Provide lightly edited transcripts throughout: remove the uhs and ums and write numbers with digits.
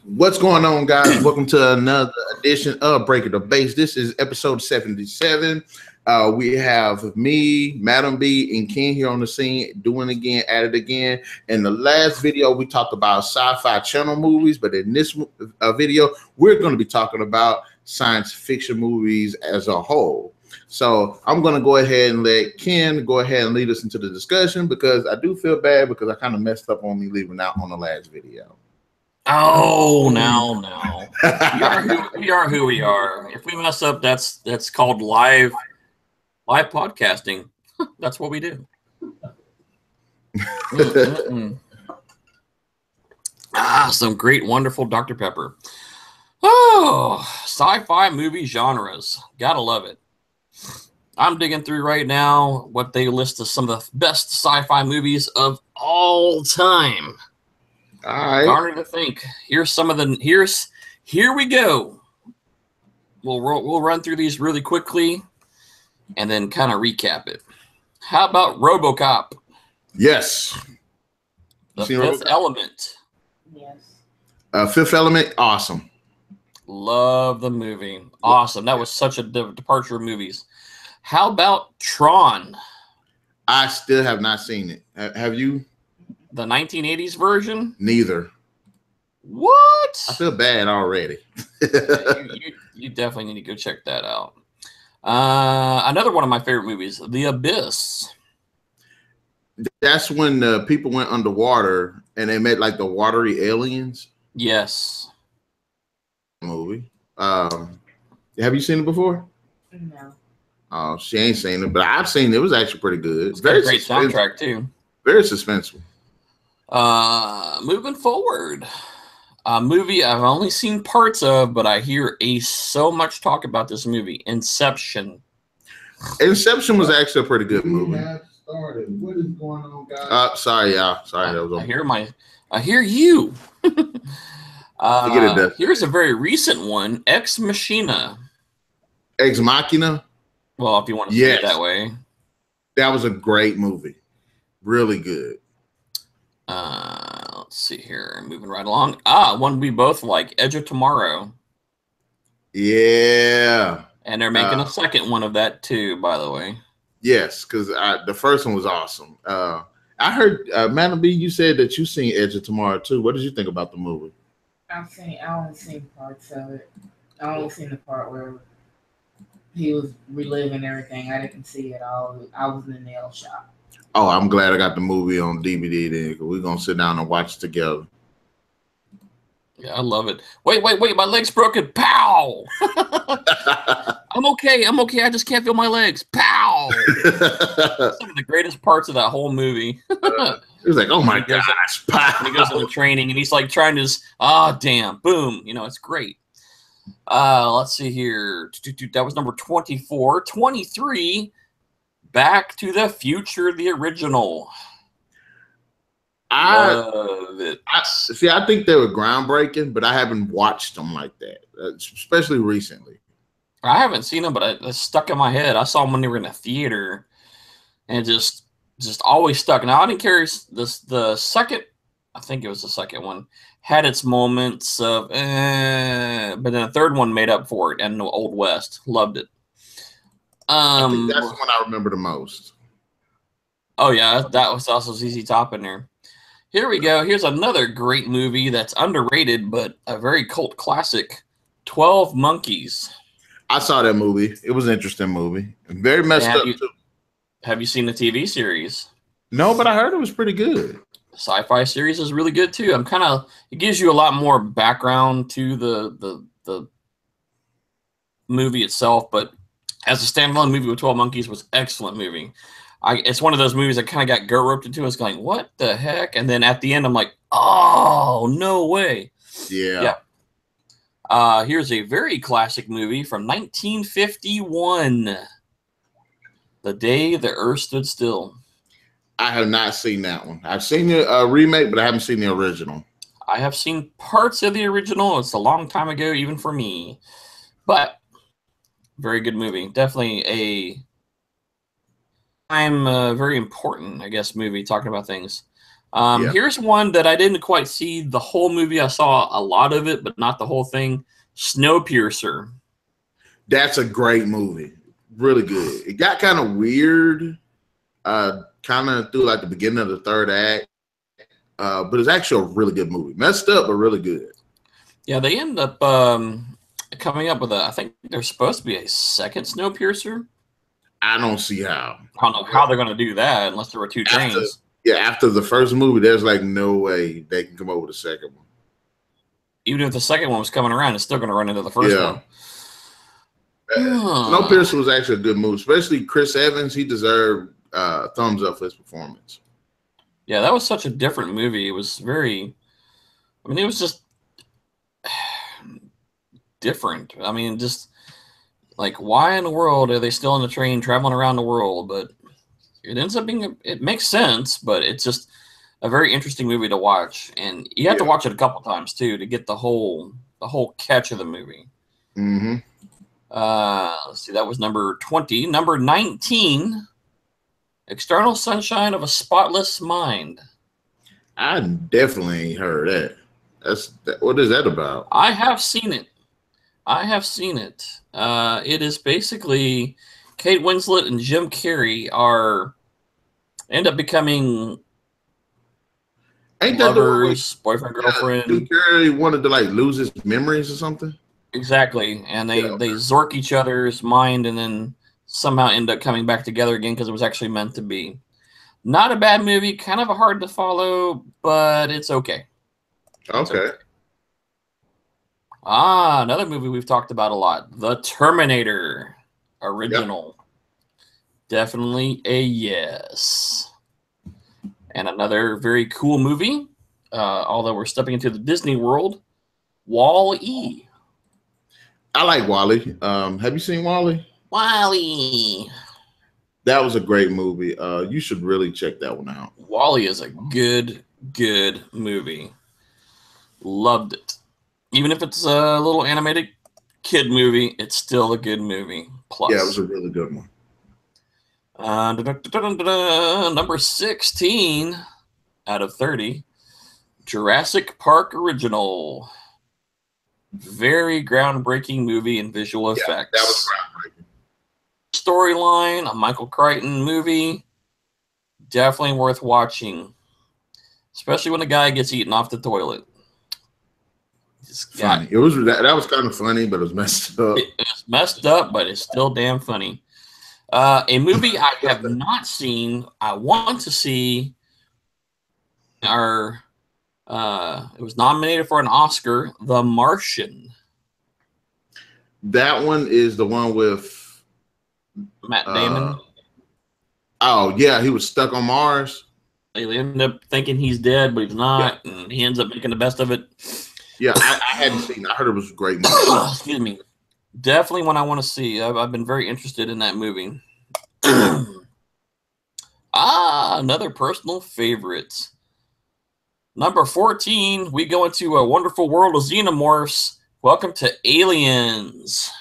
What's going on, guys? Welcome to another edition of Breaking the Base. This is episode 77. We have me, Madam B, and Ken here on the scene, doing again, at it again. In the last video, we talked about sci-fi channel movies, but in this video, we're going to be talking about science fiction movies as a whole. So I'm going to go ahead and let Ken go ahead and lead us into the discussion, because I do feel bad because I kind of messed up on me leaving out on the last video. Oh, no. We are who we are. If we mess up, that's called live podcasting. That's what we do. Some great, wonderful Dr. Pepper. Oh, sci-fi movie genres. Gotta love it. I'm digging through right now what they list as some of the best sci-fi movies of all time. All right. Garner to think. Here's some of the here we go. We'll run through these really quickly and then kind of recap it. How about RoboCop? Yes. The Fifth Element. Yes. Fifth Element, awesome. Love the movie. Awesome. That was such a departure of movies. How about Tron? I still have not seen it. Have you? The 1980s version? Neither. What? I feel bad already. you definitely need to go check that out. Another one of my favorite movies, The Abyss. That's when people went underwater and they met like the watery aliens. Yes. Movie. Have you seen it before? No. Oh, she ain't seen it, but I've seen it. It was actually pretty good. It's got a great soundtrack too. Very suspenseful. Moving forward, a movie I've only seen parts of, but I hear so much talk about this movie, Inception. Inception was actually a pretty good movie. Started. What is going on, guys? Sorry, y'all. Sorry, that was. I hear you. Forget it. Here's a very recent one, Ex Machina. Ex Machina. Well, if you want to say it that way. That was a great movie. Really good. Let's see here. Moving right along. One we both like, Edge of Tomorrow. Yeah. And they're making a second one of that too, by the way. Yes, because the first one was awesome. I heard, Madam B, you said that you seen Edge of Tomorrow too. What did you think about the movie? I only seen parts of it. I only seen the part where he was reliving everything. I didn't see it all. I was in the nail shop. Oh, I'm glad I got the movie on DVD then, because we're going to sit down and watch it together. Yeah, I love it. Wait, my leg's broken. Pow! I'm okay. I just can't feel my legs. Pow! Some of the greatest parts of that whole movie. He was like, oh my gosh. Pow! And he goes into training, and he's like trying to damn, boom. It's great. Let's see here. That was number 24. 23, Back to the Future, the original. Love it. I think they were groundbreaking, but I haven't watched them like that, especially recently. I haven't seen them, but it's stuck in my head. I saw them when they were in a theater, and just always stuck. Now, I didn't care. The second, I think it was the second one, had its moments of, but then the third one made up for it, and the Old West. Loved it. I think that's the one I remember the most. Oh, yeah, that was also ZZ Top in there. Here we go. Here's another great movie that's underrated, but a very cult classic, 12 Monkeys. I saw that movie. It was an interesting movie. Very messed up, too. Have you seen the TV series? No, but I heard it was pretty good. The sci-fi series is really good, too. It gives you a lot more background to the movie itself, but as a standalone movie with 12 Monkeys was an excellent movie. It's one of those movies that kind of got roped into. It's going, what the heck? And then at the end, I'm like, oh, no way. Yeah. Here's a very classic movie from 1951. The Day the Earth Stood Still. I have not seen that one. I've seen the remake, but I haven't seen the original. I have seen parts of the original. It's a long time ago, even for me. But very good movie. Definitely very important, I guess, movie talking about things. Here's one that I didn't quite see the whole movie. I saw a lot of it, but not the whole thing. Snowpiercer. That's a great movie. Really good. It got kind of weird, kind of through like the beginning of the third act, but it's actually a really good movie. Messed up, but really good. Yeah, they end up coming up with I think there's supposed to be a second Snowpiercer. I don't see how. I don't know how they're going to do that unless there were two trains. After the first movie, there's like no way they can come up with a second one. Even if the second one was coming around, it's still going to run into the first one. Snowpiercer was actually a good movie, especially Chris Evans. He deserved thumbs up for his performance. Yeah, that was such a different movie. It was very, I mean, it was just different. I mean, just like, why in the world are they still on the train traveling around the world? But it ends up being, it makes sense, but it's just a very interesting movie to watch. And you have to watch it a couple times too to get the whole catch of the movie. Mm-hmm. Let's see, that was number 20. Number 19, External Sunshine of a Spotless Mind. I definitely ain't heard that. What is that about? I have seen it. It is basically Kate Winslet and Jim Carrey end up becoming lovers, boyfriend, girlfriend. Jim Carrey wanted to like lose his memories or something. They zork each other's mind and then somehow end up coming back together again because it was actually meant to be. Not a bad movie, kind of hard to follow, but it's okay. Okay. Another movie we've talked about a lot, The Terminator original. Yep. Definitely a yes. And another very cool movie, although we're stepping into the Disney world, Wall-E. I like Wall-E. Have you seen Wall-E? Wall-E. That was a great movie. You should really check that one out. Wall-E is a good movie. Loved it. Even if it's a little animated kid movie, it's still a good movie. Plus, yeah, it was a really good one. Number 16 out of 30, Jurassic Park original. Very groundbreaking movie and visual effects. That was groundbreaking. Storyline, a Michael Crichton movie. Definitely worth watching. Especially when the guy gets eaten off the toilet. Funny. It was that was kind of funny, but it was messed up. It was messed up, but it's still damn funny. A movie I have not seen, I want to see. It was nominated for an Oscar, The Martian. That one is the one with Matt Damon. Oh yeah, he was stuck on Mars. They end up thinking he's dead, but he's not, and he ends up making the best of it. Yeah, I hadn't seen it. I heard it was a great movie. Excuse me. Definitely one I want to see. I've been very interested in that movie. Another personal favorite. Number 14, we go into a wonderful world of xenomorphs. Welcome to Aliens.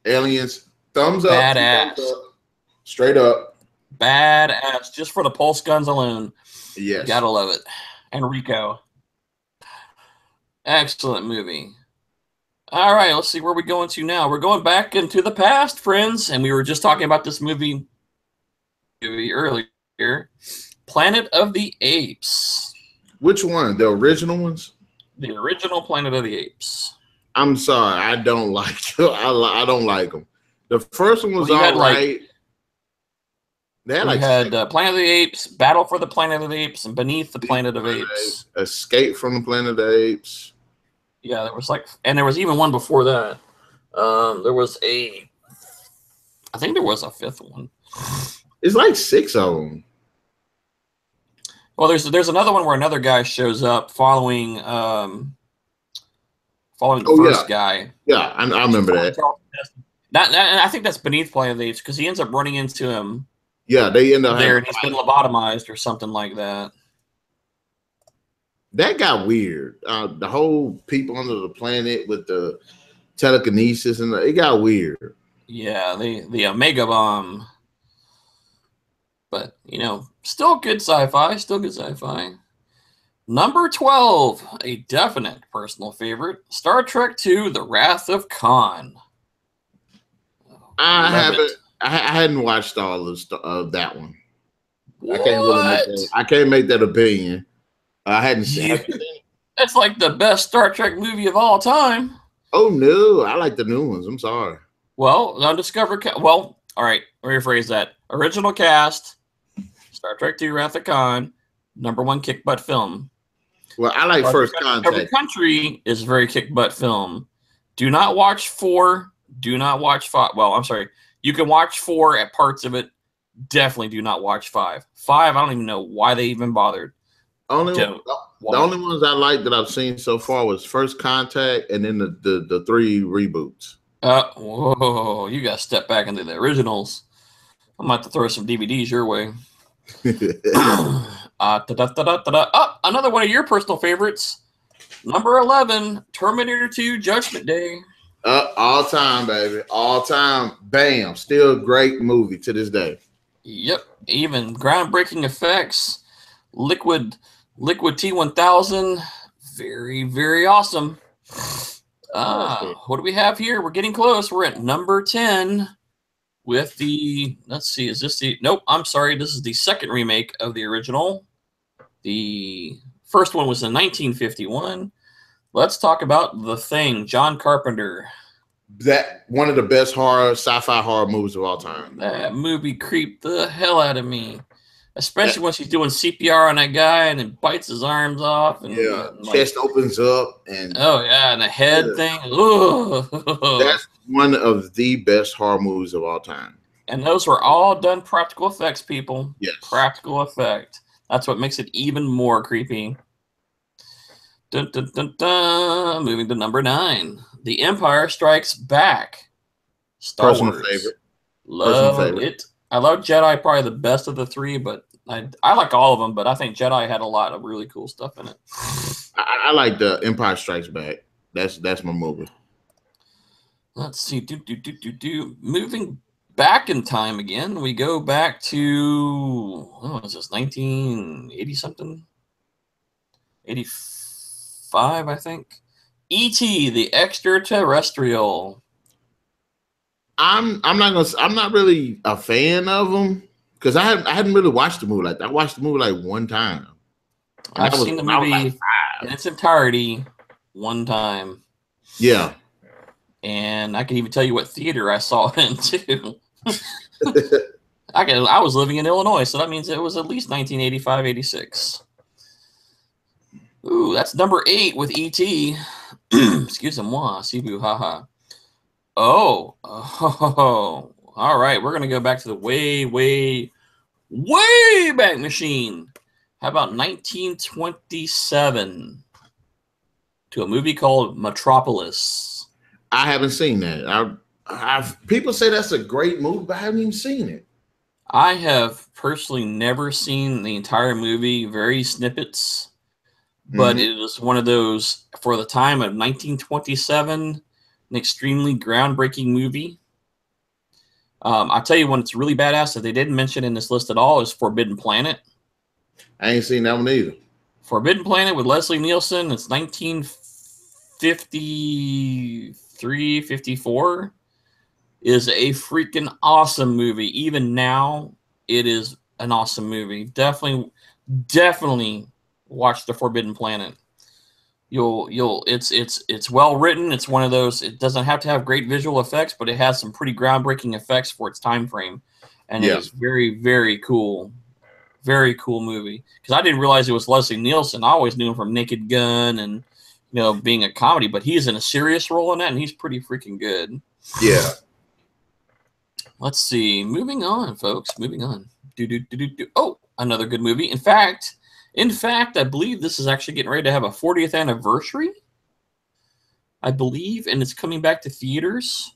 Aliens, thumbs up. Badass. Thumbs up. Straight up. Badass. Just for the pulse guns alone. Yes. Gotta love it. And Rico. Excellent movie. All right, let's see where we're going to now. We're going back into the past, friends, and we were just talking about this movie earlier. Planet of the Apes. Which one? The original ones? The original Planet of the Apes. I'm sorry, I don't like them. I don't like them. The first one was all right. They had Planet of the Apes, Battle for the Planet of the Apes, and Beneath the Planet of Apes. Escape from the Planet of the Apes. Yeah, there was and there was even one before that. I think there was a fifth one. It's like 6 of them. Well, there's another one where another guy shows up following the first guy. Yeah, I remember that. I think that's Beneath Planet of the Apes because he ends up running into him. Yeah, they end up there, and he's been lobotomized or something like that. That got weird. The whole people under the planet with the telekinesis and it got weird. Yeah, the Omega Bomb. But, still good sci-fi. Still good sci-fi. Number 12, a definite personal favorite, Star Trek II, The Wrath of Khan. I haven't. I hadn't watched all of that one. What? I can't make that opinion. I hadn't seen it. It's like the best Star Trek movie of all time. Oh no, I like the new ones. I'm sorry. Well, undiscovered. All right. Rephrase that. Original cast, Star Trek II: Wrath of Khan, #1 kick butt film. Well, I like First Contact. Every Country is a very kick butt film. Do not watch 4. Do not watch 5. Well, I'm sorry. You can watch 4 at parts of it. Definitely do not watch 5. 5, I don't even know why they even bothered. The only ones I like that I've seen so far was First Contact and then the 3 reboots. Whoa, you got to step back into the originals. I'm about to throw some DVDs your way. Another one of your personal favorites. Number 11, Terminator 2 Judgment Day. All time, baby. All time. Bam. Still a great movie to this day. Yep. Even groundbreaking effects. Liquid T1000. Very, very awesome. What do we have here? We're getting close. We're at number 10 with the, let's see, is this the, nope, I'm sorry. This is the second remake of the original. The first one was in 1951. Let's talk about The Thing, John Carpenter. That one of the best sci-fi horror movies of all time. That movie creeped the hell out of me. Especially when she's doing CPR on that guy and then bites his arms off. And, chest opens up. And and the head thing. Ugh. That's one of the best horror movies of all time. And those were all done practical effects, people. Yes. Practical effect. That's what makes it even more creepy. Dun, dun, dun, dun. Moving to number 9. The Empire Strikes Back. Star Wars. Favorite. Love it. I love Jedi, probably the best of the 3, but I like all of them, but I think Jedi had a lot of really cool stuff in it. I like the Empire Strikes Back. That's my movie. Let's see. Moving back in time again, we go back to, what was this, 1980 something? 85, I think. E.T. the Extraterrestrial. I'm not really a fan of them because I hadn't really watched the movie like that. I watched the movie like one time. I've seen the movie in its entirety one time. Yeah. And I can even tell you what theater I saw it in too. I was living in Illinois, so that means it was at least 1985, 86. Ooh, that's number 8 with E.T. Excuse-moi, Sibu, haha. Oh, all right. We're going to go back to the way back machine. How about 1927 to a movie called Metropolis? I haven't seen that. People say that's a great movie, but I haven't even seen it. I have personally never seen the entire movie, very snippets, but it was one of those, for the time of 1927, an extremely groundbreaking movie. I'll tell you one that's really badass that they didn't mention in this list at all is Forbidden Planet. I ain't seen that one either. Forbidden Planet with Leslie Nielsen. It's 1953, 54. Is a freaking awesome movie. Even now, it is an awesome movie. Definitely watch The Forbidden Planet. It's well written. It's one of those, it doesn't have to have great visual effects, but it has some pretty groundbreaking effects for its time frame. And it is very, very cool. Very cool movie. Because I didn't realize it was Leslie Nielsen. I always knew him from Naked Gun and being a comedy, but he's in a serious role in that, and he's pretty freaking good. Yeah. Let's see. Moving on, folks. Moving on. Oh, another good movie. In fact, I believe this is actually getting ready to have a 40th anniversary. I believe, and it's coming back to theaters.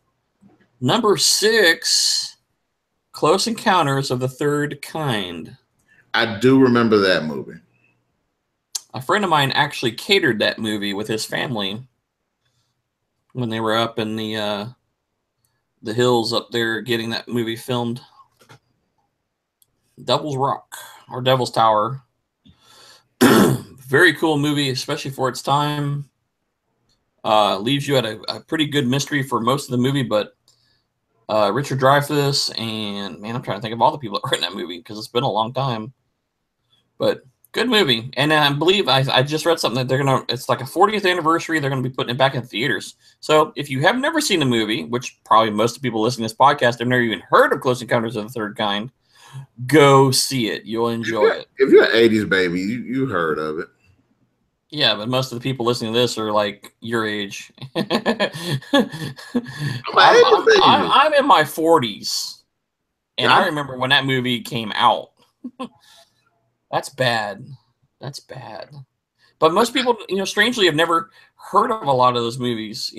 Number 6, Close Encounters of the Third Kind. I do remember that movie. A friend of mine actually catered that movie with his family when they were up in the hills up there getting that movie filmed. Devil's Rock or Devil's Tower. Very cool movie, especially for its time. Leaves you at a pretty good mystery for most of the movie, but Richard Dreyfuss and, man, I'm trying to think of all the people that were in that movie because it's been a long time. But good movie. And I believe I just read something that it's like a 40th anniversary. They're going to be putting it back in theaters. So if you have never seen the movie, which probably most of the people listening to this podcast have never even heard of Close Encounters of the Third Kind, go see it. You'll enjoy it. If you're an 80s baby, you heard of it. Yeah, but most of the people listening to this are like your age. I'm in my 40s, and I remember when that movie came out. That's bad. That's bad. But most people, strangely, have never heard of a lot of those movies.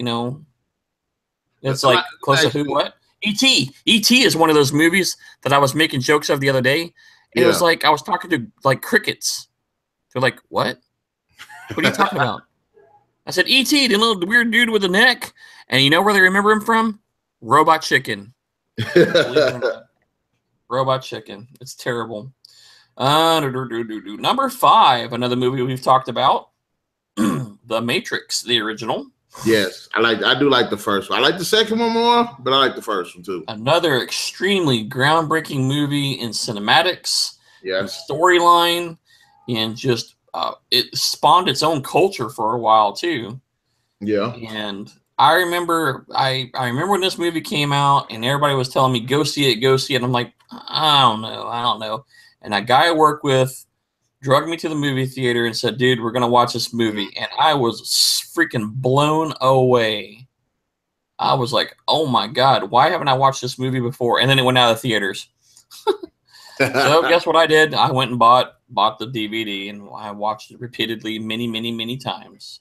It's like close to who, what? E.T. E.T. is one of those movies that I was making jokes of the other day. It was like I was talking to like crickets. They're like, "What? What are you talking about?" I said, E.T., the little weird dude with a neck. And you know where they remember him from? Robot Chicken. Robot Chicken. It's terrible. Number 5, another movie we've talked about. The Matrix, the original. Yes, I do like the first one. I like the second one more, but I like the first one too. Another extremely groundbreaking movie in cinematics, yes, storyline, and just it spawned its own culture for a while too. Yeah. And I remember when this movie came out and everybody was telling me, go see it. And I'm like, I don't know. And a guy I work with drugged me to the movie theater and said, dude, we're going to watch this movie. And I was freaking blown away. I was like, oh my God, why haven't I watched this movie before? And then it went out of the theaters. So guess what I did? I went and bought the DVD and I watched it repeatedly many, many, many times.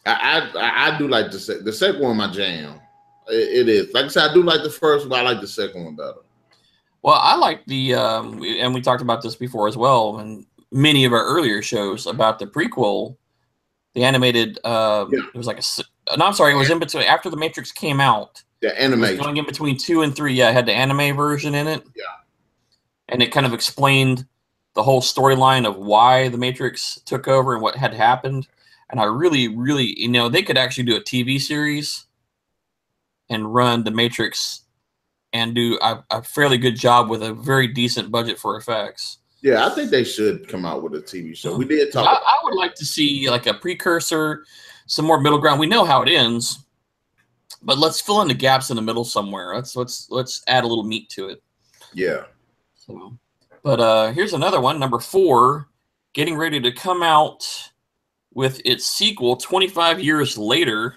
I do like the second one, my jam. It is. Like I said, I do like the first one, but I like the second one better. Well, I like the, and we talked about this before as well, and many of our earlier shows about the prequel, the animated, it was like it was in between, after The Matrix came out. The animation. It was going in between 2 and 3. Yeah, it had the anime version in it. Yeah. And it kind of explained the whole storyline of why The Matrix took over and what had happened. And I really, really, they could actually do a TV series and run The Matrix and do a fairly good job with a very decent budget for effects. Yeah, I think they should come out with a TV show. We did talk. I would like to see like a precursor, some more middle ground. We know how it ends, but let's fill in the gaps in the middle somewhere. Let's add a little meat to it. Yeah. So, but here's another one, number 4, getting ready to come out with its sequel 25 years later.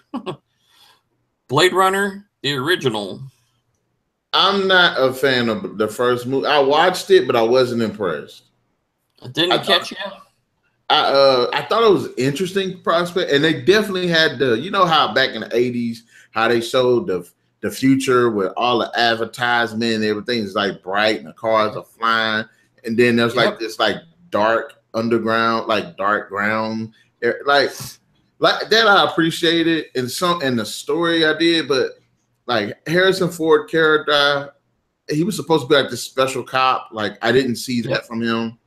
Blade Runner, the original. I'm not a fan of the first movie. I watched it, but I wasn't impressed. Didn't catch you? I thought it was an interesting prospect, and they definitely had how back in the 80s, how they showed the future with all the advertisement and everything is like bright and the cars are flying, and then there's like this like dark underground, like dark ground, like that. I appreciated in the story I did, but like Harrison Ford character, he was supposed to be like this special cop. Like I didn't see that from him.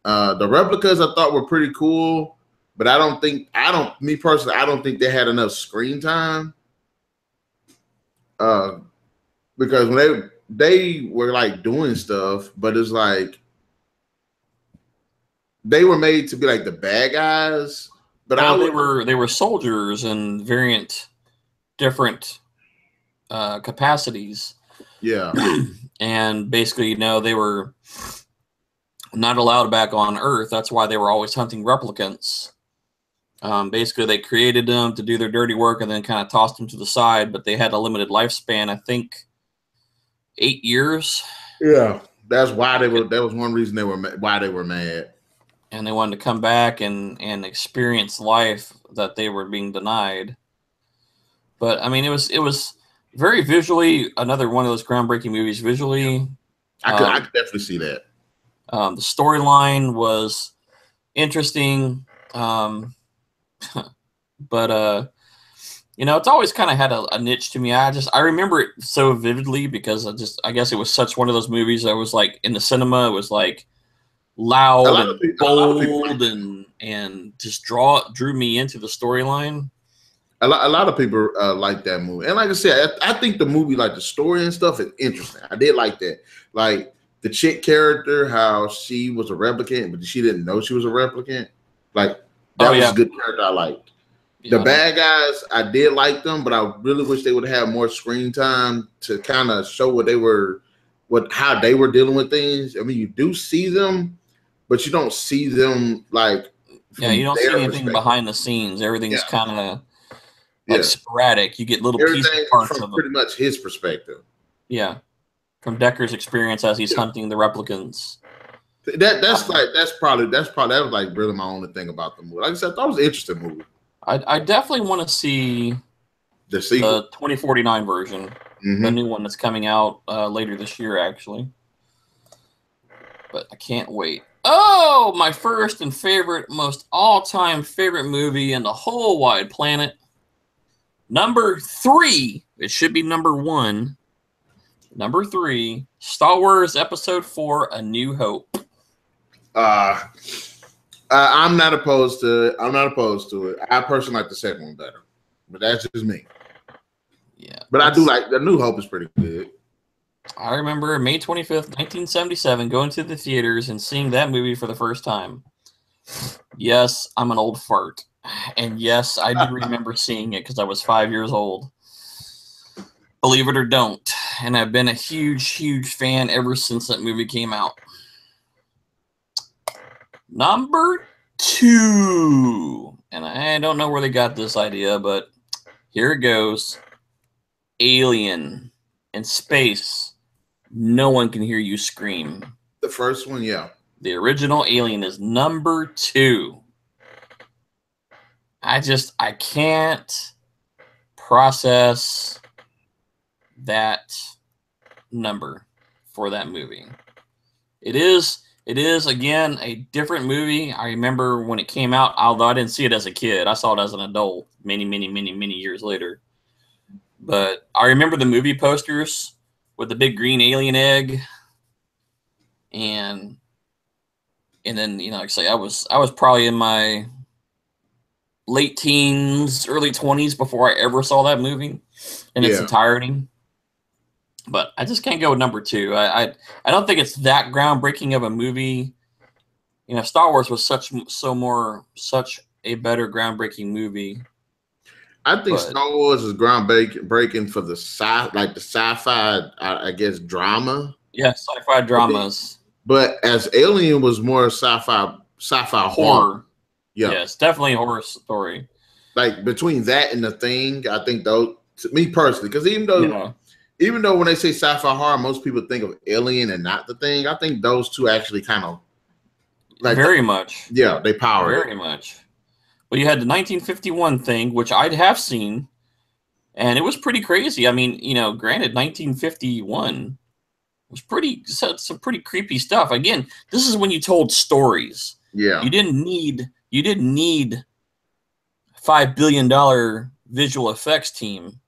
The replicas I thought were pretty cool, but I don't think they had enough screen time. Because when they were like doing stuff, but it's like they were made to be like the bad guys. But they were soldiers in different capacities. Yeah. And basically, they were not allowed back on Earth. That's why they were always hunting replicants. Basically, they created them to do their dirty work and then kind of tossed them to the side, but they had a limited lifespan, I think 8 years. Yeah, that's why that was one reason why they were mad. And they wanted to come back and experience life that they were being denied. But I mean, it was very visually another one of those groundbreaking movies. Visually, I could definitely see that. The storyline was interesting, but It's always kind of had a niche to me. I remember it so vividly because I guess it was such one of those movies that was like in the cinema. It was like loud and bold and just drew me into the storyline. A lot of people like that movie, and like I said, I think the movie, like the story and stuff, is interesting. I did like that, like the chick character, how she was a replicant, but she didn't know she was a replicant. Like that was a good character I liked. The bad guys, I did like them, but I really wish they would have more screen time to kind of show how they were dealing with things. I mean, you do see them, but you don't see them like. You don't see anything behind the scenes. Everything's kind of like sporadic. You get little pieces parts from of pretty much his perspective. Yeah, from Decker's experience as he's hunting the replicants. That was like really my only thing about the movie. Like I said, I thought it was an interesting movie. I definitely want to see the 2049 version, the new one that's coming out later this year, actually. But I can't wait. Oh, my first and most all-time favorite movie in the whole wide planet. Number 3. It should be number 1. Number 3, Star Wars Episode 4: A New Hope. I'm not opposed to it. I personally like the second one better, but that's just me. Yeah, but I do like the New Hope is pretty good. I remember May 25th, 1977, going to the theaters and seeing that movie for the first time. Yes, I'm an old fart, and yes, I do remember seeing it because I was 5 years old. Believe it or don't, and I've been a huge fan ever since that movie came out. Number 2, and I don't know where they got this idea, but here it goes. Alien in space. No one can hear you scream. The first one, yeah. The original Alien is number 2. I can't process that number for that movie. It is again a different movie. I remember when it came out, although I didn't see it as a kid. I saw it as an adult many years later. But I remember the movie posters with the big green alien egg. And then, like I say, I was probably in my late teens, early 20s before I ever saw that movie in its entirety. But I just can't go with number 2. I don't think it's that groundbreaking of a movie. Star Wars was such a better groundbreaking movie. I think Star Wars is groundbreaking for the sci-fi, I guess, drama. Yeah, sci-fi dramas. But as Alien was more sci-fi horror. Yeah, it's definitely a horror story. Like between that and The Thing, I think though, to me personally, because even though when they say sci-fi horror, most people think of Alien and not The Thing. I think those two actually kind of very much. Yeah, they power very much. Well, you had the 1951 Thing, which I'd have seen, and it was pretty crazy. I mean, granted, 1951 was some pretty creepy stuff. Again, this is when you told stories. Yeah, you didn't need $5 billion visual effects team.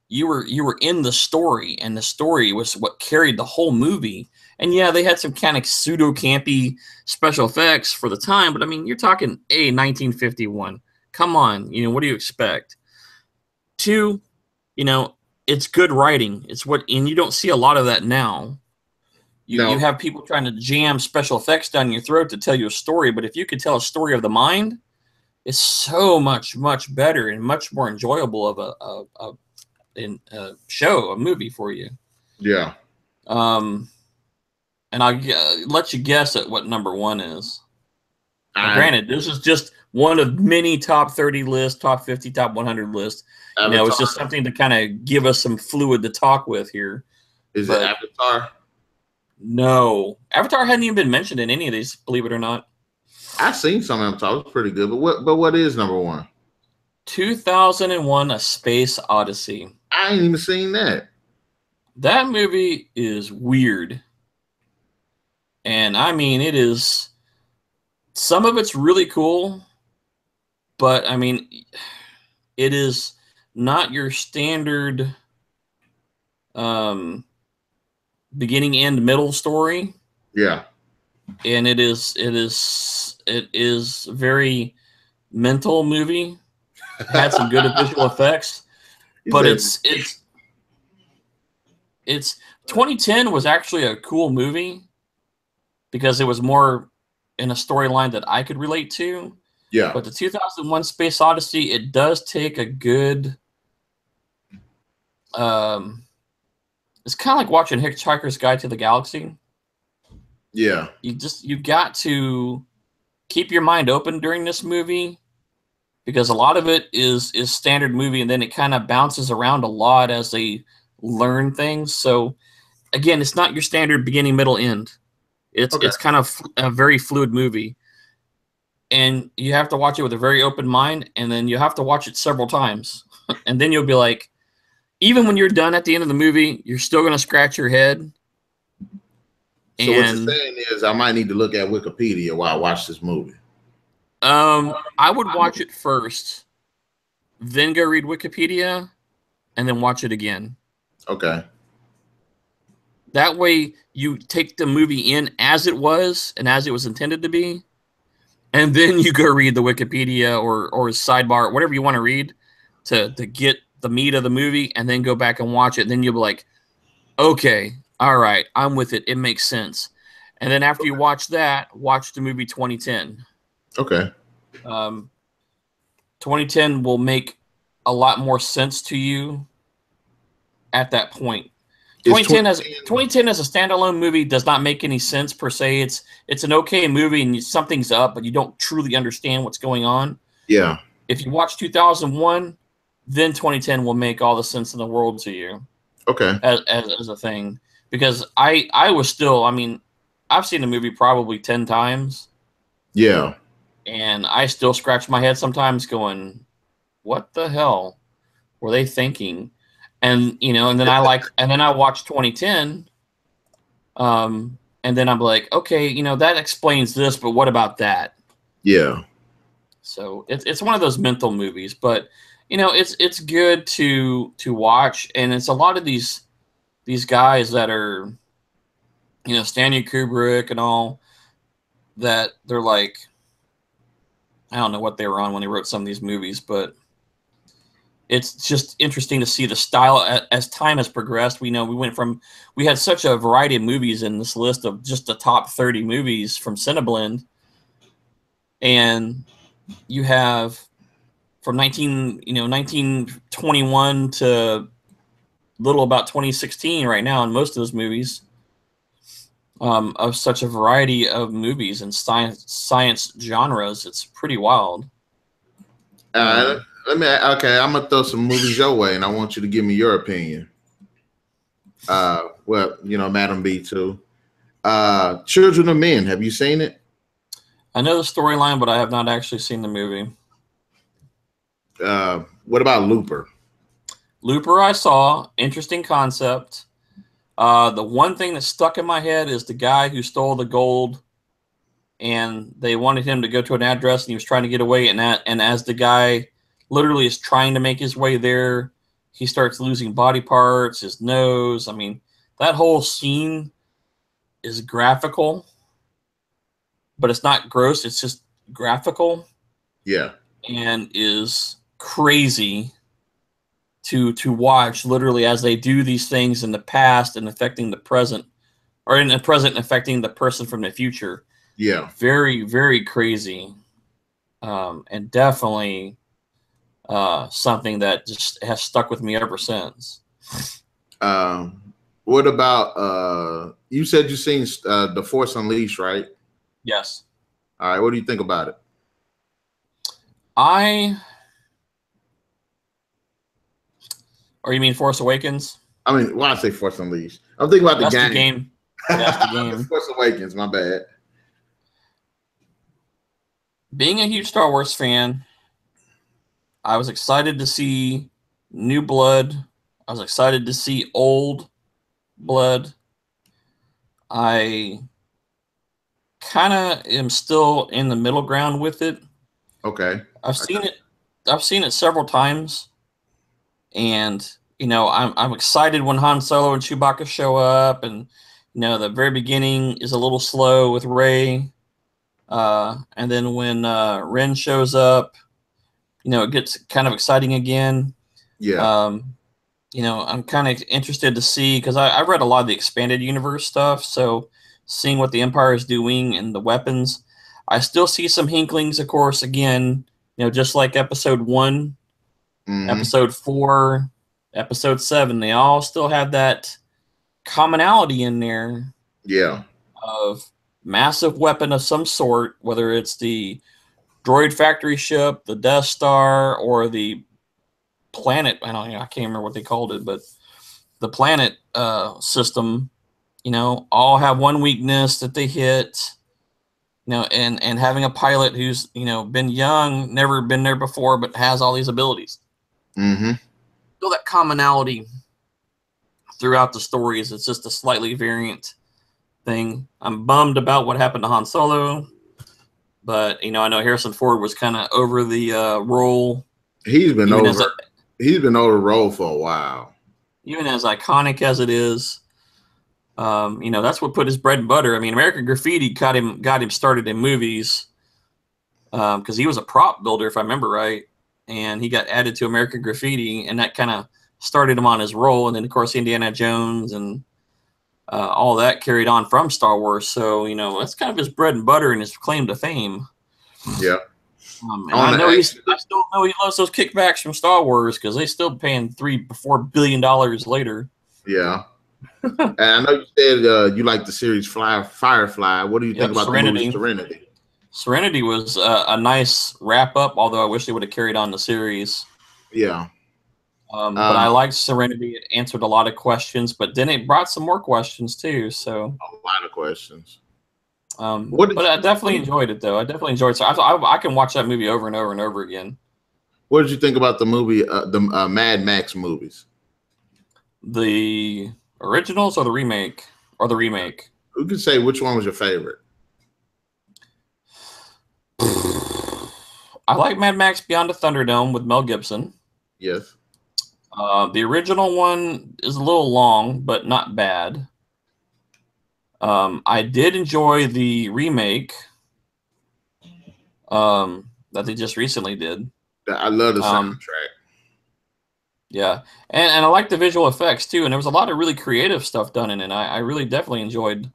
You were in the story, and the story was what carried the whole movie. And yeah, they had some kind of pseudo campy special effects for the time, but I mean, you're talking 1951. Come on, what do you expect? 2, it's good writing. And you don't see a lot of that now. You have people trying to jam special effects down your throat to tell you a story, but if you could tell a story of the mind, it's so much better and much more enjoyable of a movie for you. Yeah. And I'll let you guess at what number 1 is. Granted, this is just one of many top 30 lists, top 50, top 100 lists. It's just something to kind of give us some fluid to talk with here. Is it Avatar? No. Avatar hadn't even been mentioned in any of these, believe it or not. I've seen some of them. It was pretty good. But what is number 1? 2001: A Space Odyssey. I ain't even seen that. That movie is weird. And I mean, some of it's really cool, but I mean, it is not your standard beginning, end, middle story. Yeah. And it is very mental movie. It had some good visual effects, but it's 2010 was actually a cool movie because it was more in a storyline that I could relate to. Yeah. But the 2001 Space Odyssey, it does take a good it's kind of like watching Hitchhiker's Guide to the Galaxy. Yeah. You've got to keep your mind open during this movie because a lot of it is standard movie, and then it kind of bounces around a lot as they learn things. So again, it's not your standard beginning, middle, end. It's kind of a very fluid movie, and you have to watch it with a very open mind, and then you have to watch it several times, and then you'll be like, even when you're done at the end of the movie, you're still going to scratch your head. So what you're saying is I might need to look at Wikipedia while I watch this movie. I would watch it first, then go read Wikipedia, and then watch it again. Okay. That way you take the movie in as it was and as it was intended to be, and then you go read the Wikipedia or sidebar, whatever you want to read to get the meat of the movie, and then go back and watch it. And then you'll be like, okay, all right, I'm with it. It makes sense. And then after you watch that, watch the movie 2010. Okay. 2010 will make a lot more sense to you at that point. 2010 as a standalone movie does not make any sense per se. It's an okay movie and something's up, but you don't truly understand what's going on. Yeah. If you watch 2001, then 2010 will make all the sense in the world to you. Okay. As a thing, because I was still, I mean, I've seen the movie probably 10 times. Yeah. And I still scratch my head sometimes going, what the hell were they thinking? And, and then I watch 2010. And then I'm like, okay, that explains this, but what about that? Yeah. So it's one of those mental movies, but it's good to watch. And it's a lot of these guys that are, Stanley Kubrick and all that, they're like, I don't know what they were on when they wrote some of these movies, but it's just interesting to see the style as time has progressed. We had such a variety of movies in this list of just the top 30 movies from Cineblend. And you have from 1921 to little about 2016 right now in most of those movies, of such a variety of movies and science genres. It's pretty wild. I'm gonna throw some movies your way, and I want you to give me your opinion. Well, Madam B too. Children of Men. Have you seen it? I know the storyline, but I have not actually seen the movie. What about Looper? Looper, I saw. Interesting concept. The one thing that stuck in my head is the guy who stole the gold, and they wanted him to go to an address, and he was trying to get away. And as the guy literally is trying to make his way there, he starts losing body parts, his nose. I mean, that whole scene is graphical, but it's not gross. It's just graphical. Yeah. And is crazy to watch, literally, as they do these things in the past and affecting the present, or in the present and affecting the person from the future. Yeah. Very, very crazy. And definitely something that just has stuck with me ever since. What about you said you've seen The Force Unleashed, right? Yes. All right. What do you think about it? Or you mean Force Awakens? I mean, why I say Force Unleashed? I'm thinking about That's the the game. That's the game. Force Awakens, my bad. Being a huge Star Wars fan, I was excited to see New Blood. I was excited to see Old Blood. I kind of am still in the middle ground with it. Okay. I've seen it several times. And I'm excited when Han Solo and Chewbacca show up, and the very beginning is a little slow with Rey, and then when Ren shows up, it gets kind of exciting again. Yeah. I'm kind of interested to see, because I read a lot of the expanded universe stuff, so seeing what the Empire is doing and the weapons, I still see some hinklings, of course, again, just like Episode 1, Episode 4, Episode 7, they all still have that commonality in there. Yeah. Of massive weapon of some sort, whether it's the droid factory ship, the Death Star, or the planet. I can't remember what they called it, but the planet system, all have one weakness that they hit. And having a pilot who's been young, never been there before, but has all these abilities. So that commonality throughout the stories, it's just a slightly variant thing. I'm bummed about what happened to Han Solo, but I know Harrison Ford was kind of over the role. He's been over the role for a while. Even as iconic as it is, that's what put his bread and butter. I mean, American Graffiti got him started in movies, because he was a prop builder, if I remember right, and he got added to American Graffiti, and that kind of started him on his role. And then, of course, Indiana Jones and all that carried on from Star Wars. So, that's kind of his bread and butter and his claim to fame. Yeah. And I still know he loves those kickbacks from Star Wars, because they still paying $3-4 billion later. Yeah. And I know you said you like the series Firefly. What do you think about the movie Serenity? Serenity was a nice wrap up, although I wish they would have carried on the series. Yeah. But I liked Serenity. It answered a lot of questions, but then it brought some more questions too. So a lot of questions. But I definitely enjoyed it, though. I definitely enjoyed it. So I can watch that movie over and over and over again. What did you think about the movie, the Mad Max movies? The originals or the remake? You could say which one was your favorite. I like Mad Max Beyond the Thunderdome with Mel Gibson. Yes. The original one is a little long, but not bad. I did enjoy the remake that they just recently did. I love the soundtrack. Yeah, and I like the visual effects too, and there was a lot of really creative stuff done in it. I really definitely enjoyed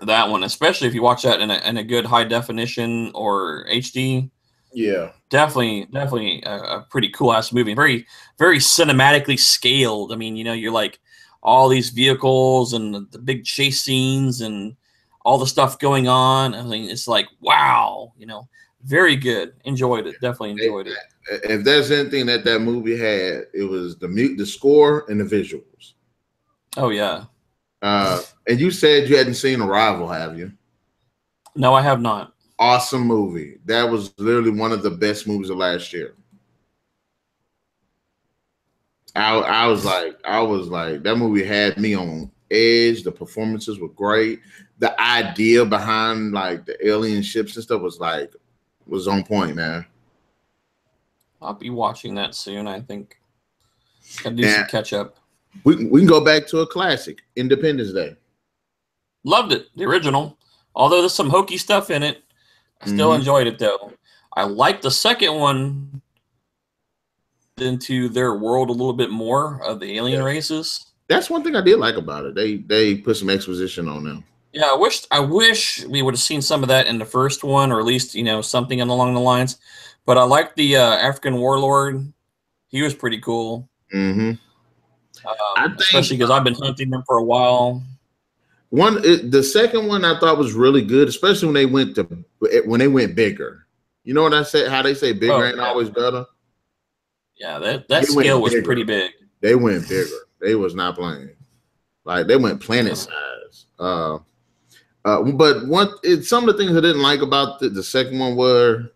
that one, especially if you watch that in a good high definition or HD. Yeah, definitely a pretty cool ass movie. Very, very cinematically scaled. I mean, you're like all these vehicles and the big chase scenes and all the stuff going on. I mean, it's like, wow, very good. Enjoyed it. Definitely enjoyed it. If there's anything that movie had, it was the score and the visuals. Oh yeah. And you said you hadn't seen Arrival, have you? No, I have not. Awesome movie. That was literally one of the best movies of last year. I was like, that movie had me on edge. The performances were great. The idea behind like the alien ships and stuff was on point, man. I'll be watching that soon, I think. Gotta do some catch up. We can go back to a classic, Independence Day. Loved it, the original. Although there's some hokey stuff in it, I still enjoyed it though. I liked the second one into their world a little bit more of the alien races. That's one thing I did like about it. They put some exposition on them. Yeah, I wish we would have seen some of that in the first one, or at least something along the lines. But I liked the African warlord. He was pretty cool. Especially because I've been hunting them for a while. The second one I thought was really good, especially when they went bigger. You know what I said? How they say bigger ain't always better. Yeah, that scale was pretty big. They went bigger. They was not playing. Like they went planet size. But some of the things I didn't like about the second one were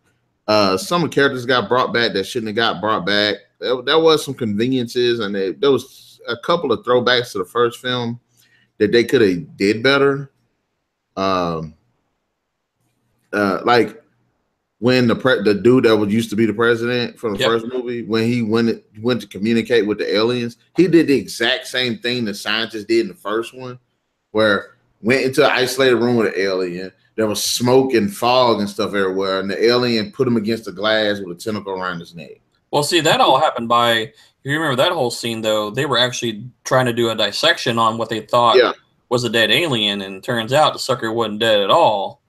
some of the characters got brought back that shouldn't have got brought back. There was some conveniences, and there was a couple of throwbacks to the first film that they could have did better. Like when the dude that was used to be the president from the Yep. first movie, when he went to communicate with the aliens, he did the exact same thing the scientists did in the first one, where went into an isolated room with an alien. There was smoke and fog and stuff everywhere, and the alien put him against the glass with a tentacle around his neck. Well, see, that all happened by, if you remember that whole scene, though, they were actually trying to do a dissection on what they thought was a dead alien, and turns out the sucker wasn't dead at all.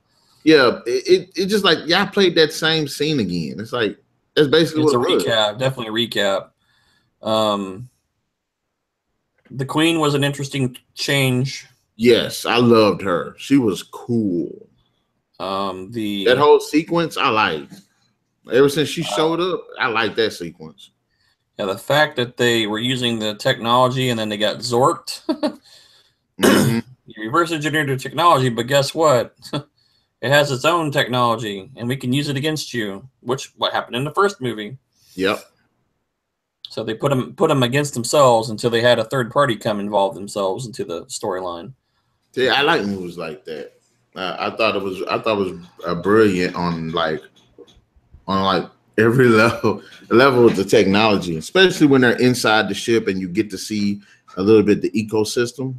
Yeah, it just like, I played that same scene again. It's like, that's basically it's what it was. Recap, definitely a recap. The Queen was an interesting change. Yes, I loved her. She was cool. That whole sequence, I liked. Ever since she showed up, I like that sequence. Yeah, the fact that they were using the technology and then they got zorked. You reverse engineered the technology, but guess what? It has its own technology, and we can use it against you. What happened in the first movie? Yep. So they put them against themselves until they had a third party come involve themselves into the storyline. Yeah, I like movies like that. I thought it was brilliant on every level of the technology, especially when they're inside the ship and you get to see a little bit the ecosystem.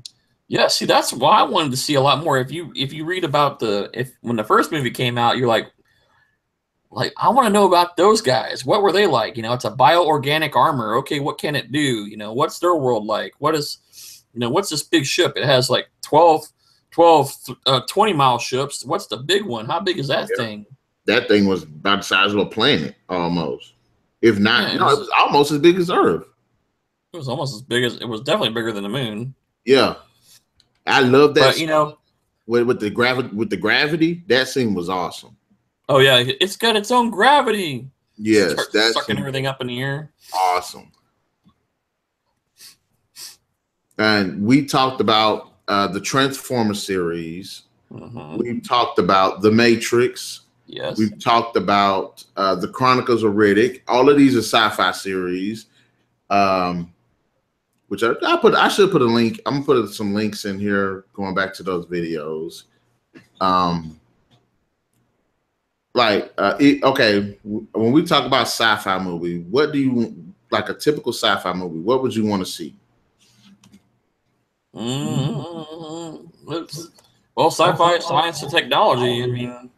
Yeah, see, that's why I wanted to see a lot more. If you read about when the first movie came out, you're like I want to know about those guys. What were they like? It's a bioorganic armor. Okay, what can it do? What's their world like? What's this big ship? It has like 12 20-mile ships. What's the big one? How big is that thing? That thing was about the size of a planet, almost. If not, it was almost as big as Earth. It was almost as big as, it was definitely bigger than the moon. Yeah. I love that. But, with the gravity, that scene was awesome. Oh, yeah. It's got its own gravity. Yes. That's sucking everything up in the air. Awesome. And we talked about the Transformer series. We talked about The Matrix. Yes. We've talked about the Chronicles of Riddick. All of these are sci-fi series. Which I should put a link. I'm gonna put some links in here going back to those videos. Okay, when we talk about sci-fi movie, what do you like a typical sci-fi movie? What would you want to see? Well, sci-fi, science, and technology. I mean,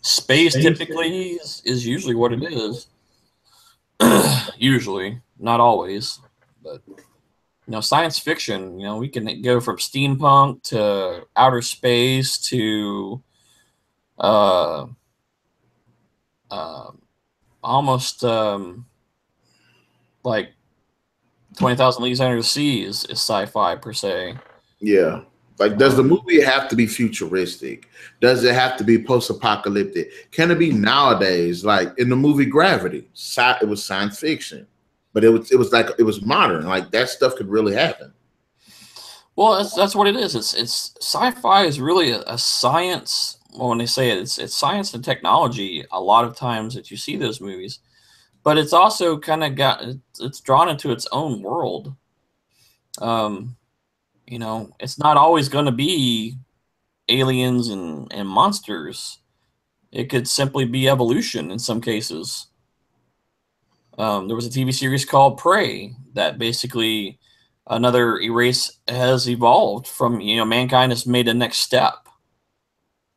space typically is usually what it is. Usually, not always, but science fiction. We can go from steampunk to outer space to almost like 20,000 Leagues Under the Sea is sci-fi per se. Yeah. Like, does the movie have to be futuristic? Does it have to be post-apocalyptic? Can it be nowadays? Like in the movie Gravity, it was science fiction, but it was modern. Like that stuff could really happen. Well, that's what it is. It's sci-fi is really a science. Well, when they say it's science and technology. A lot of times that you see those movies, but it's also kind of it's drawn into its own world. It's not always going to be aliens and monsters. It could simply be evolution in some cases. There was a TV series called Prey that basically another race has evolved from, mankind has made a next step.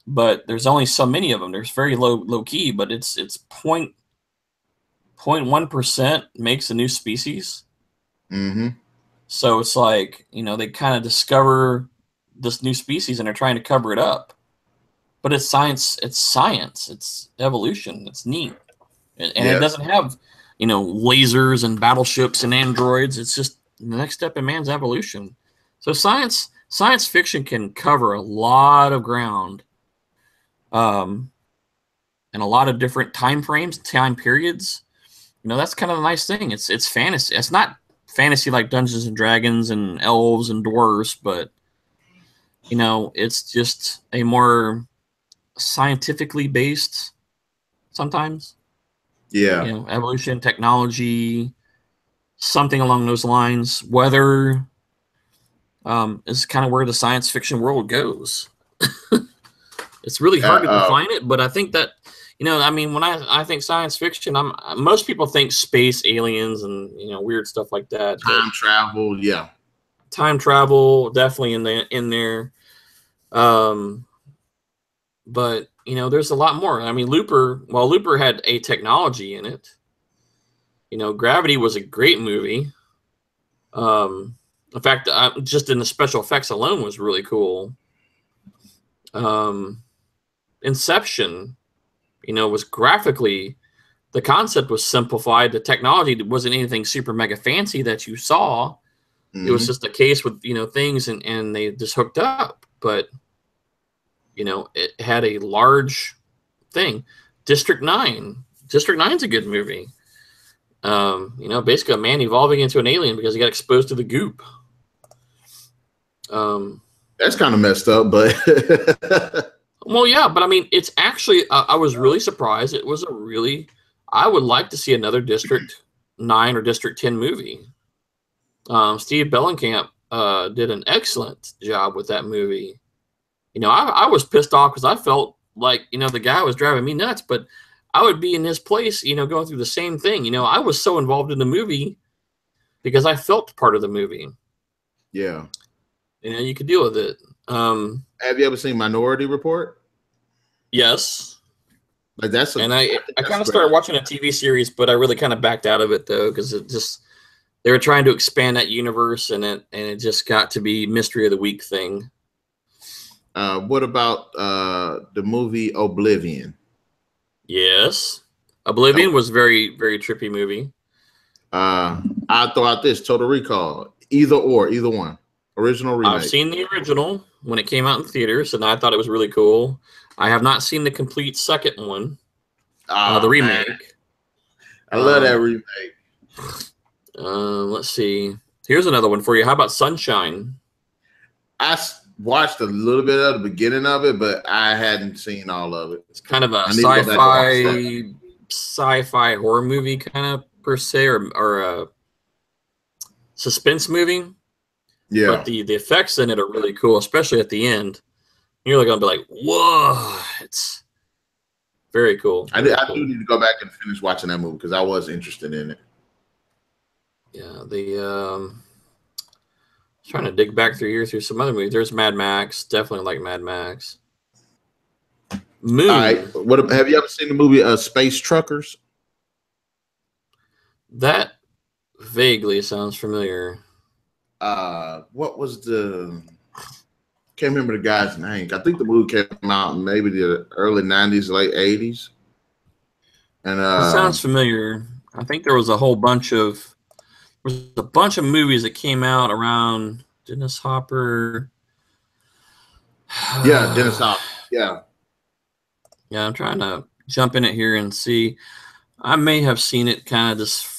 But there's only so many of them. There's very low key, but it's 0.1% makes a new species. Mm-hmm. So it's like, they kind of discover this new species and they're trying to cover it up. But it's science. It's evolution. It's neat. And it doesn't have, lasers and battleships and androids. It's just the next step in man's evolution. So science fiction can cover a lot of ground. And a lot of different time frames, time periods. That's kind of the nice thing. It's fantasy. It's not fantasy like Dungeons and Dragons and elves and dwarves, but it's just a more scientifically based sometimes. Yeah. Evolution, technology, something along those lines. Weather is kind of where the science fiction world goes. It's really hard to define it, but I think that I mean, when I think science fiction, most people think space, aliens, and weird stuff like that. Time travel, yeah. Time travel, definitely in there. But there's a lot more. I mean, Looper had a technology in it. Gravity was a great movie. In fact, just in the special effects alone was really cool. Inception, was graphically, the concept was simplified. The technology wasn't anything super mega fancy that you saw. It was just a case with, things and they just hooked up. But, it had a large thing. District 9. District 9's a good movie. Basically a man evolving into an alien because he got exposed to the goop. That's kind of messed up, but well, yeah, but I mean, it's actually I was really surprised. It was I would like to see another District 9 or District 10 movie. Steve Bellenkamp did an excellent job with that movie. I was pissed off because I felt like the guy was driving me nuts, but I would be in his place, going through the same thing. I was so involved in the movie because I felt part of the movie. Yeah. You could deal with it. Have you ever seen Minority Report? Yes. Like I kind of started watching a TV series, but I really kind of backed out of it though because they were trying to expand that universe and it just got to be mystery of the week thing. What about the movie Oblivion? Yes. Oblivion was very, very trippy movie. I'll throw out this Total Recall. Either one. Original remake. I've seen the original when it came out in theaters, and I thought it was really cool. I have not seen the complete second one, the remake. Man. I love that remake. Let's see. Here's another one for you. How about Sunshine? I watched a little bit of the beginning of it, but I hadn't seen all of it. It's kind of a sci-fi horror movie, kind of per se, or a suspense movie. Yeah, but the effects in it are really cool, especially at the end. You're gonna be like, "Whoa!" It's very cool. I do need to go back and finish watching that movie because I was interested in it. Yeah, trying to dig back through some other movies. There's Mad Max. Definitely like Mad Max. Moon. All right. Have you ever seen the movie Space Truckers? That vaguely sounds familiar. What was can't remember the guy's name. I think the movie came out in maybe the early 90s, late 80s. And it sounds familiar. I think there was a bunch of movies that came out around Dennis Hopper. Yeah, Dennis Hopper. Yeah. Yeah, I'm trying to jump in it here and see. I may have seen it kind of just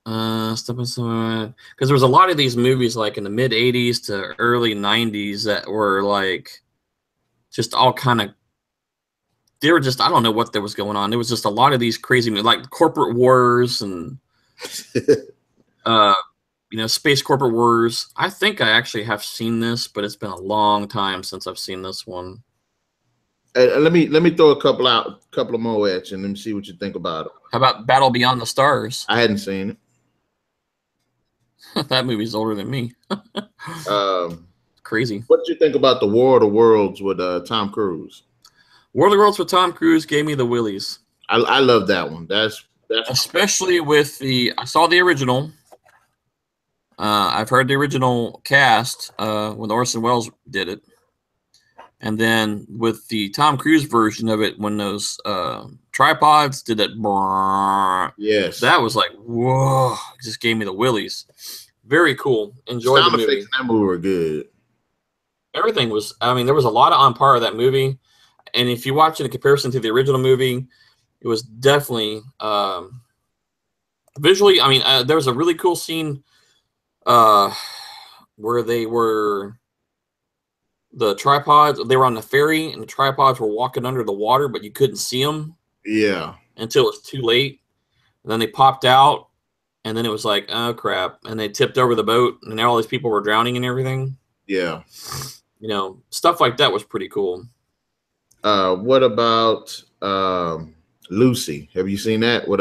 because there was a lot of these movies like in the mid 80s to early 90s that were like just all kind of, they were just, I don't know what there was going on. There was just a lot of these crazy movies like Corporate Wars and Space Corporate Wars. I think I actually have seen this, but it's been a long time since I've seen this one. Let me throw a couple of more at you and let me see what you think about it. How about Battle Beyond the Stars? I hadn't seen it. That movie's older than me. Crazy. What did you think about the War of the Worlds with Tom Cruise? War of the Worlds with Tom Cruise gave me the willies. I love that one. That's especially with I saw the original. I've heard the original cast when Orson Welles did it. And then with the Tom Cruise version of it, when those tripods did that, yes, that was like, whoa, it just gave me the willies. Very cool. Enjoyed the movie. That movie were good. Everything was, I mean, there was a lot on par of that movie. And if you watch it in comparison to the original movie, it was definitely visually, I mean, there was a really cool scene where they were, the tripods, they were on the ferry and the tripods were walking under the water, but you couldn't see them. Yeah. Until it was too late. And then they popped out and then it was like, oh crap. And they tipped over the boat and all these people were drowning and everything. Yeah. Stuff like that was pretty cool. What about Lucy. Have you seen that with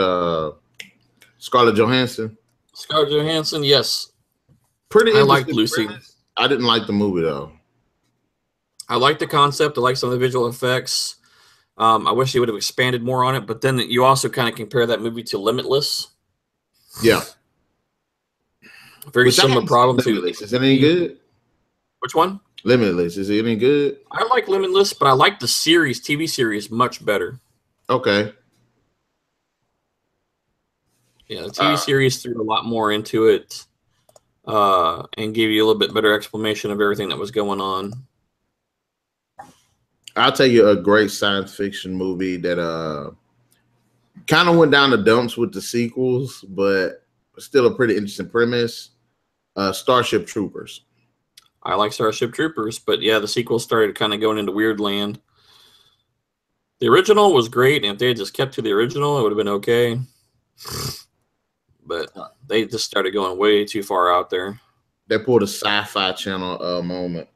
Scarlett Johansson? Scarlett Johansson, yes. Pretty I interesting liked Lucy. premise. I didn't like the movie though. I like the concept. I like some of the visual effects. I wish they would have expanded more on it, but then you also kind of compare that movie to Limitless. Yeah. Very similar problem to. Limitless. Is it any good? Which one? Limitless. Is it any good? I like Limitless, but I like the series, TV series, much better. Okay. Yeah, the TV series threw a lot more into it and gave you a little bit better explanation of everything that was going on. I'll tell you a great science fiction movie that kind of went down the dumps with the sequels, but still a pretty interesting premise. Starship Troopers. I like Starship Troopers, but yeah, the sequel started kind of going into weird land. The original was great, and if they had just kept to the original, it would have been okay. But they just started going way too far out there. They pulled a Sci-Fi Channel moment.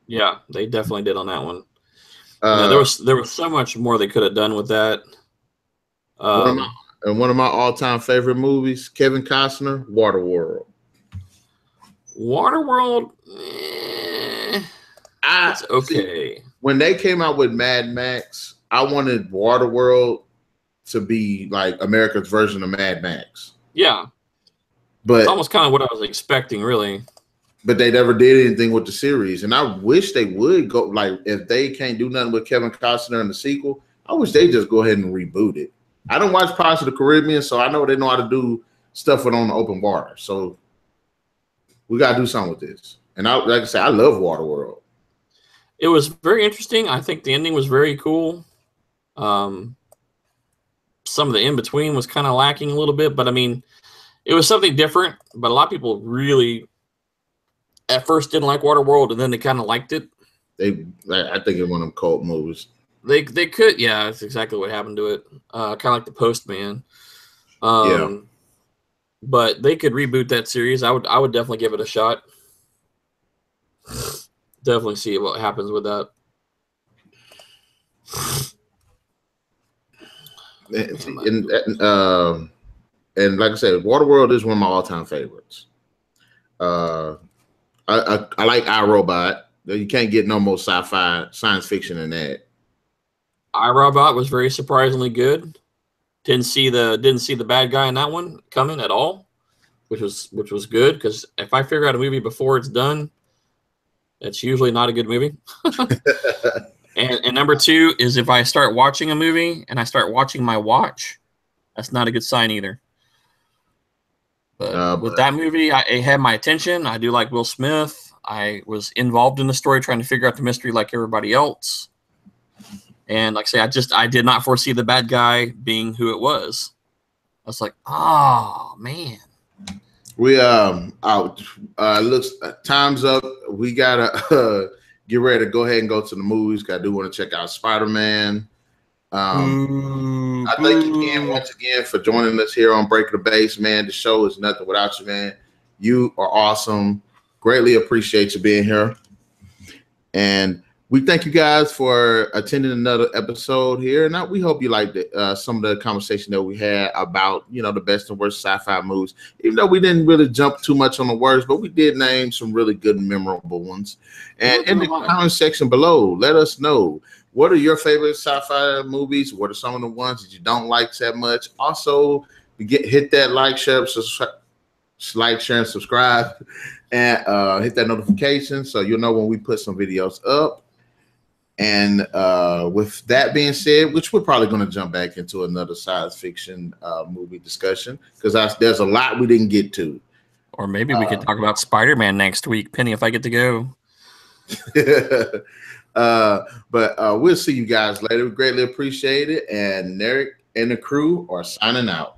Yeah, they definitely did on that one. There was so much more they could have done with that. One of my all-time favorite movies, Kevin Costner, Waterworld. Waterworld, it's okay. See, when they came out with Mad Max, I wanted Waterworld to be like America's version of Mad Max. Yeah, but it's almost kind of what I was expecting, really. But they never did anything with the series, and I wish they would go. Like, if they can't do nothing with Kevin Costner in the sequel, I wish they just go ahead and reboot it. I don't watch Pirates of the Caribbean, so I know they know how to do stuff with on the open water. So we gotta do something with this. And like I said, I love Waterworld. It was very interesting. I think the ending was very cool. Some of the in between was kind of lacking a little bit, but I mean, it was something different. But a lot of people really, at first, didn't like Waterworld, and then they kind of liked it. I think it's one of them cult movies. They could, yeah, that's exactly what happened to it. Kind of like The Postman. Yeah. But they could reboot that series. I would definitely give it a shot. Definitely see what happens with that. And like I said, Waterworld is one of my all-time favorites. I like iRobot. You can't get no more sci-fi science fiction than that. iRobot was very surprisingly good. Didn't see the bad guy in that one coming at all, which was good, because if I figure out a movie before it's done, it's usually not a good movie. and number two is if I start watching a movie and I start watching my watch, that's not a good sign either. But with that movie, it had my attention. I do like Will Smith. I was involved in the story, trying to figure out the mystery like everybody else. And like I say, I did not foresee the bad guy being who it was. I was like, oh man. We looks time's up. We gotta get ready to go ahead and go to the movies. I do want to check out Spider-Man. I thank you again once again for joining us here on Breaking the Base, man. The show is nothing without you, man. You are awesome. Greatly appreciate you being here. And we thank you guys for attending another episode here. And we hope you liked some of the conversation that we had about, the best and worst sci-fi movies. Even though we didn't really jump too much on the worst, but we did name some really good and memorable ones. And in the comment section below, let us know, what are your favorite sci-fi movies? What are some of the ones that you don't like that much? Also, hit that like, share, and subscribe, and hit that notification so you'll know when we put some videos up. And with that being said, which we're probably going to jump back into another science fiction movie discussion, because there's a lot we didn't get to. Or maybe we could talk about Spider-Man next week, Penny, if I get to go. But we'll see you guys later. We greatly appreciate it. And Narik and the crew are signing out.